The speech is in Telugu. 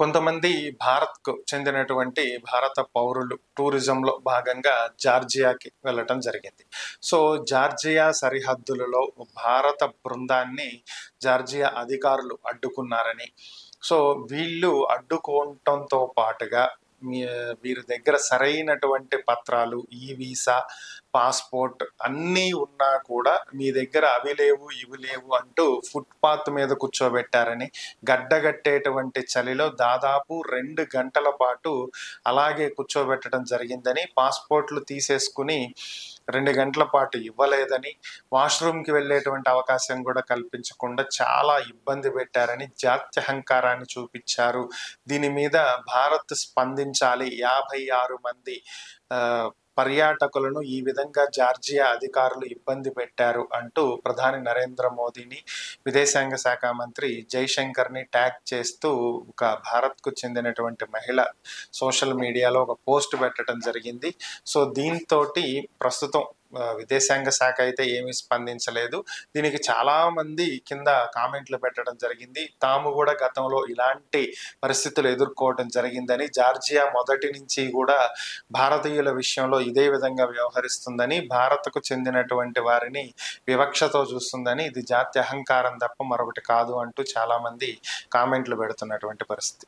కొంతమంది భారత్‌కు చెందినటువంటి భారత పౌరులు టూరిజంలో భాగంగా జార్జియాకి వెళ్ళటం జరిగింది. సో, జార్జియా సరిహద్దులలో భారత బృందాన్ని జార్జియా అధికారులు అడ్డుకున్నారని, సో, వీళ్ళు అడ్డుకోవటంతో పాటుగా మీ వీరి దగ్గర సరైనటువంటి పత్రాలు, ఈ వీసా, పాస్‌పోర్ట్ అన్నీ ఉన్నా కూడా మీ దగ్గర అవి లేవు, ఇవి లేవు అంటూ ఫుట్‌పాత్ మీద కూర్చోబెట్టారని, గడ్డగట్టేటువంటి చలిలో దాదాపు 2 గంటల పాటు అలాగే కూర్చోబెట్టడం జరిగిందని, పాస్‌పోర్ట్‌లు తీసేసుకుని 2 గంటల పాటు ఇవ్వలేదని, వాష్‌రూమ్‌కి వెళ్ళేటువంటి అవకాశం కూడా కల్పించకుండా చాలా ఇబ్బంది పెట్టారని జాత్యహంకారాన్ని చూపిచ్చారు. దీని మీద భారత్ స్పందించాలి. 56 మంది పర్యాటకులను ఈ విధంగా జార్జియా అధికారులు ఇబ్బంది పెట్టారు అంటూ ప్రధాని నరేంద్ర మోదీని, విదేశాంగ శాఖ మంత్రి జైశంకర్‌ని ట్యాగ్ చేస్తూ ఒక భారత్‌కు చెందినటువంటి మహిళ సోషల్ మీడియాలో ఒక పోస్ట్ పెట్టడం జరిగింది. సో, దీంతోటి ప్రస్తుతం విదేశాంగ శాఖ అయితే ఏమీ స్పందించలేదు. దీనికి చాలామంది కింద కామెంట్లు పెట్టడం జరిగింది. తాము కూడా గతంలో ఇలాంటి పరిస్థితులు ఎదుర్కోవడం జరిగిందని, జార్జియా మొదటి నుంచి కూడా భారతీయుల విషయంలో ఇదే విధంగా వ్యవహరిస్తుందని, భారత్‌కు చెందినటువంటి వారిని వివక్షతో చూస్తుందని, ఇది జాత్యహంకారం తప్ప మరొకటి కాదు అంటూ చాలామంది కామెంట్లు పెడుతున్నటువంటి పరిస్థితి.